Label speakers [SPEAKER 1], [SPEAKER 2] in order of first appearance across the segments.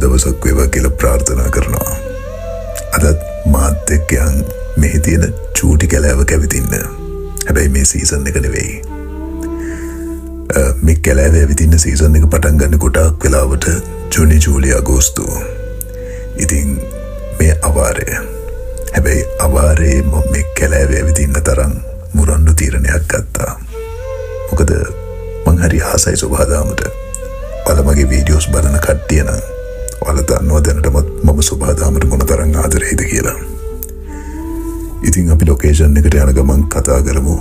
[SPEAKER 1] දවසක් වේවා කියලා ප්‍රාර්ථනා කරනවා. අදත් මාත් එක්ක යන් මෙහි තියෙන චූටි කැලෑව කැවිතින්න. හැබැයි මේ සීසන් එක නෙවෙයි. මේ කැලෑව ඇවිදින්න සීසන් එක පටන් ගන්න ගොඩාක් වෙලාවට ජූනි ජූලි අගෝස්තු. ඉතින් මේ අවාරය. හැබැයි අවාරේ මම මේ කැලෑව ඇවිදින්න තරම් මුරණ්ඩු තීරණයක් ගත්තා. මොකද මං හරි ආසයි සුභාදාමට. ඔයාලා මගේ වීඩියෝස් බලන කට්ටිය නම් ඔයාලා දන්නවා දැනටමත් මම සුභාදාමට මොන තරම් ආදරෙයිද කියලා. ඉතින් අපි ලොකේෂන් එකට යන ගමන් කතා කරමු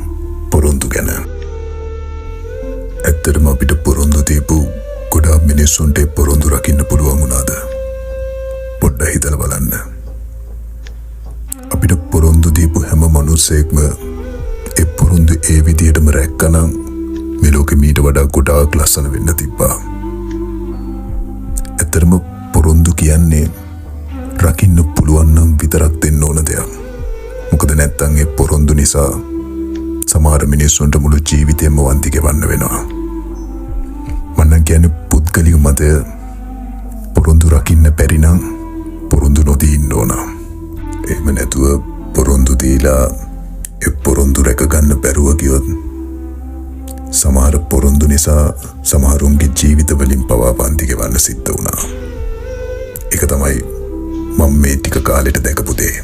[SPEAKER 1] පොරොන්දු ගැන. ඇත්තටම අපිට පොරොන්දු දීපු ගොඩාක් මිනිස්සුන්ට පොරොන්දු රකින්න පුළුවන් වුණාද? පොඩ්ඩක් හිතලා බලන්න. අපිට පොරොන්දු දීපු හැම මිනිස්සෙක්ම ඒ පොරොන්දු ඒ විදිහටම රැක්කනම් මේ ලෝකෙ මීට වඩා ගොඩාක් ලස්සන වෙන්න තිබ්බා. ඇත්තටම පොරොන්දු කියන්නේ රකින්න පුළුවන් නම් විතරක් දෙන්න ඕන දෙයක්. මොකද නැත්තම් ඒ පොරොන්දු නිසා සමහර මිනිස්සුන්ට මුළු ජීවිතේම වන්දි ගෙවන්න වෙනවා. මම කියන්නේ පුද්ගලික මතය පොරොන්දු රකින්න බැරි නම් පොරොන්දු නොදී ඉන්න ඕන. එහෙම නැතුව පොරොන්දු දීලා ඒ පොරොන්දු රැක ගන්න බැරුව ගියොත් සමහර පොරොන්දු නිසා සමහරුන්ගේ ජීවිත වලින් පවා වන්දි ගෙවන්න සිද්ධ වුණා. ඒක තමයි මම මේ ටික කාලෙට දැකපු දේ.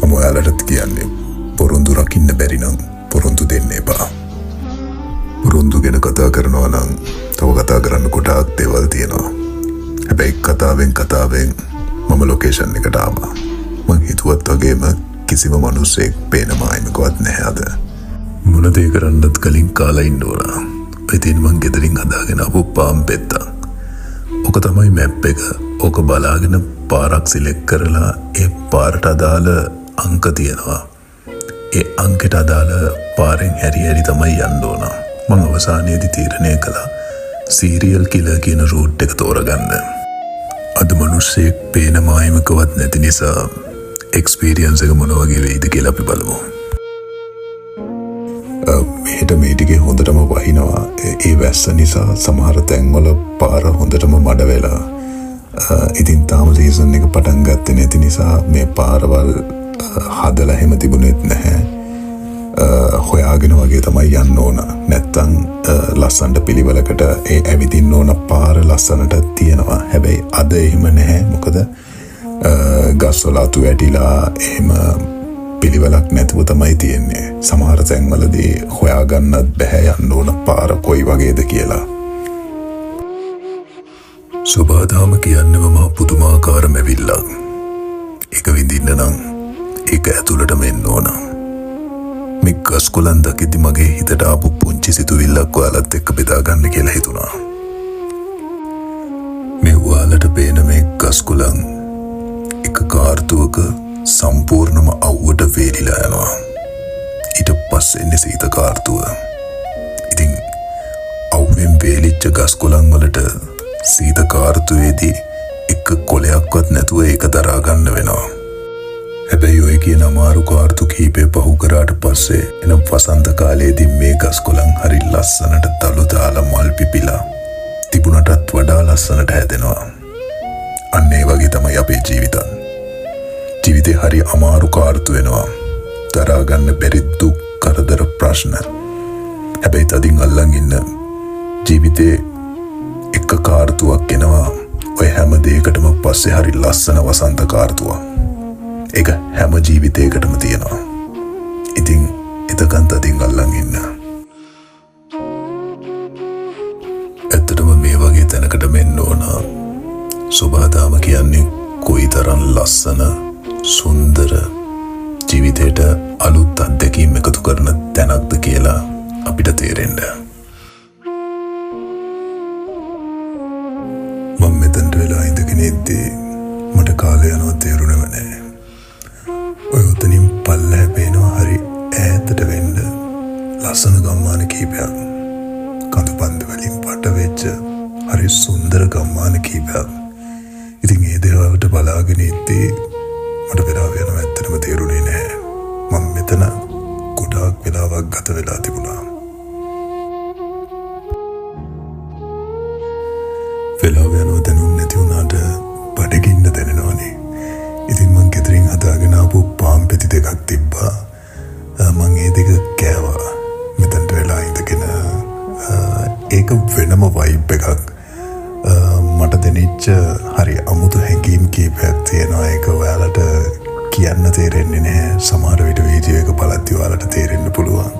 [SPEAKER 1] මම ඔයාලටත් කියන්නේ පොරොන්දු රකින්න බැරි නම් පොරොන්දු දෙන්න එපා. පොරොන්දු ගැන කතා කරනවා නම් තව කතා කරන්න ගොඩාක් දේවල් තියෙනවා. හැබැයි කතාවෙන් මම ලොකේෂන් එකට ආවා. මං හිතුවත් වගේම කිසිම මිනිස්සෙක් පේන මායිමකවත් නැහැ අද. මොන දේ කරන්නත් කලින් කාලා ඉන්න ඕන. ඉතින් මං ගෙදරින් හදාගෙන ආපු පාම් පෙත්තා. ඔක තමයි මැප් එක. ඕක බලාගෙන පාරක් සිලෙක්ට් කරලා ඒ පාරට අදාළ අංක තියෙනවා. ඒ අංකයට අදාළ පාරෙන් හැරි තමයි යන්න ඕන. මම අවසානයේදී තීරණය කළා සීරියල් කිලර් කියන රූට් එක තෝරගන්න. අද මිනිස්සෙක් පේන මායිමකවත් නැති නිසා එක්ස්පීරියන්ස් එක මොන වගේ වෙයිද කියලා අපි බලමු. මෙහෙට මේ ටිකේ හොඳටම වහිනවා. ඒ වැස්ස නිසා සමහර තැන්වල පාර හොඳටම මඩ වෙලා. ඉතින් තාම සීසන් එක පටන් ගත්තේ නැති නිසා මේ පාරවල් හදලා හැම තිබුණෙත් නැහැ. හොයාගෙන වගේ තමයි යන්න ඕන. නැත්තම් ලස්සනට පිළිවෙලකට ඒ ඇවිදින්න ඕන පාර ලස්සනට තියෙනවා. හැබැයි අද එහෙම නැහැ. මොකද ගස්වල අතු වැටිලා එහෙම පිළිවෙලක් නැතුව තමයි තියෙන්නේ. සමහර තැන්වලදී හොයාගන්නත් බැහැ යන්න ඕන පාර කොයි වගේද කියලා. සුභාදාම කියන්නේම මහ පුදුමාකාර මැවිල්ලක්. ඒක විඳින්න නම් ඒක ඇතුළටම එන්න ඕන. මේ ගස්කොලන් දකිද්දි මගේ හිතට ආපු පුංචි සිතුවිල්ලක් ඔයාලත් එක්ක බෙදා ගන්න කියලා හිතුණා. මේ ඔයාලට පේන මේ ගස්කොලන් එක කාර්තුවක සම්පූර්ණම අවුවට වේලිලා යනවා. ඊට පස්සේ එන්නේ සීත කාර්තුව. ඉතින් අවුවෙන් වේලිච්ච ගස්කොලන් වලට සීත කාර්තුවේදී එක කොලයක්වත් නැතුව ඒක දරා ගන්න වෙනවා. හැබැයි ඔය කියන අමාරු කාර්තු කීපේ පහු කරාට පස්සේ එනම් වසන්ත කාලයේදී මේ ගස්කොලන් හරි ලස්සනට දළු දාලා මල් පිපිලා තිබුණටත් වඩා ලස්සනට හැදෙනවා. අන්න ඒ වගේ තමයි අපේ ජීවිතත්. ජීවිතේ හරි අමාරු කාර්තු වෙනවා. දරා ගන්න බැරි දුක් කරදර ප්‍රශ්න. හැබැයි තදින් අල්ලන් ඉන්න ජීවිතේ එක කාර්තුවක් එනවා. ඔය හැම දෙයකටම පස්සේ හරි ලස්සන වසන්ත කාර්තුවක්. ඒක හැම ජීවිතයකටම තියෙනවා. ඉතින් එතකන් තදින් අල්ලන් ඉන්න. ඇත්තටම මේ වගේ තැනකට මෙන්න ඕන. සුභාදාම කියන්නේ කොයිතරම් ලස්සන සුන්දර ජීවිතයට අලුත් අත්දැකීම් එකතු කරන තැනක්ද කියලා අපිට තේරෙන්න. මම මෙතනට වෙලා ඉඳගෙන ඉද්දී මට කාලය යනවා තේරුණේම නැහැ. ඔය උතනින් පල්ලෙහා පේනවා හරි ඈතට වෙන්න ලස්සන ගම්මාන කීපයක්. කඳු පන්ද වලින් පට වෙච්ච හරි සුන්දර ගම්මාන කීපයක්. ඉතින් ඒ දේවල්ට බලාගෙන ඉද්දී මට වෙලාව යනවා ඇත්තටම තේරුණේ නැහැ. මම මෙතන ගොඩාක් වෙලාවක් ගත වෙලා තිබුණා. වෙලාව යනවා දැනුන්නේ නැති වුණාට රොටි දෙකක් තිබ්බා. මං ඒ දෙක කෑවා. මෙතනට වෙලා ඉඳගෙන ඒක වෙනම වයිබ් එකක්. මට දැනෙච්ච හරි අමුතු හැඟීම් කීපයක් තියෙනවා. ඒක ඔයාලට කියන්න තේරෙන්නේ නැහැ. සමහර විට වීඩියෝ එක බලද්දි ඔයාලට තේරෙන්න පුළුවන්.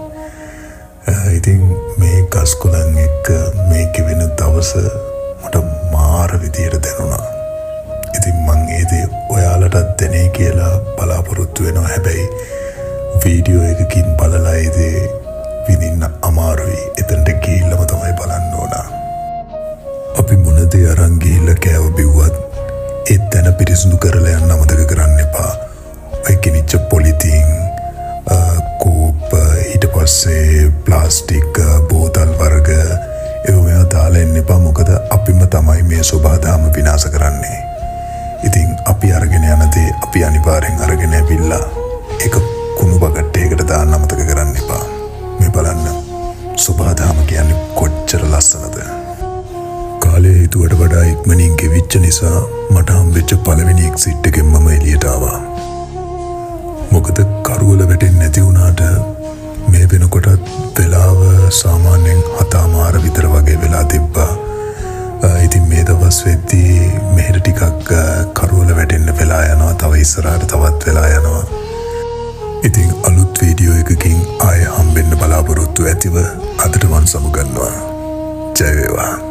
[SPEAKER 1] ඉතින් මේ ගස්කොළන් එක්ක මේක වෙන දවස මට මාර විදියට දැනුණා. ඉතින් මං ඒ දේ ඔයාලටත් දැනේ කියලා බලාපොරොත්තු වෙනවා. හැබැයි වීඩියෝ එකකින් බලලා ඒ දේ විඳින්න අමාරුයි. එතනට ගිහිල්ලම තමයි බලන්න ඕන. අපි මොන දේ අරන් ගිහිල්ලා කෑව බිව්වත් ඒ තැන පිරිසිදු කරලා යන්න අමතක කරන්න එපා. ඔය කිනිච්ච පොලිතීන් කෝප ඊට පස්සේ ප්ලාස්ටික් බෝතල් වර්ග ඒවා දාලා එන්න එපා. මොකද අපිම තමයි මේ සබහාදහම විනාශ කරන්නේ. ඉතින් අපි අරගෙන යන දේ අපි අනිවාර්යෙන් අරගෙන ඇවිල්ලා ඒක කුණු බකට්ටයකට දාන්න අමතක කරන්න එපා. මේ බලන්න සබහාදහම කියන්නේ කොච්චර ලස්සනද. කාලය හිතුවට වඩා ඉක්මනින් ගෙවිච්ච නිසා මට හම්බෙච්ච පළවෙනි එක්සිට් එකෙන් මම එළියට ආවා. මොකද කරුවල වැටෙන්නේ නැති වුණාට මේ වෙනකොටත් වෙලාව සාමාන්‍යයෙන් 7:00 විතර වගේ වෙලා තිබ්බා. ඉතින් මේ දවස් වෙද්දී මෙහෙට ටිකක් කරුවල වැටෙන්න වෙලා යනවා. තව ඉස්සරහට තවත් වෙලා යනවා. ඉතින් අලුත් වීඩියෝ එකකින් ආයෙ හම්බෙන්න බලාපොරොත්තු ඇතිව අදට මං සමුගන්නවා. ජය වේවා.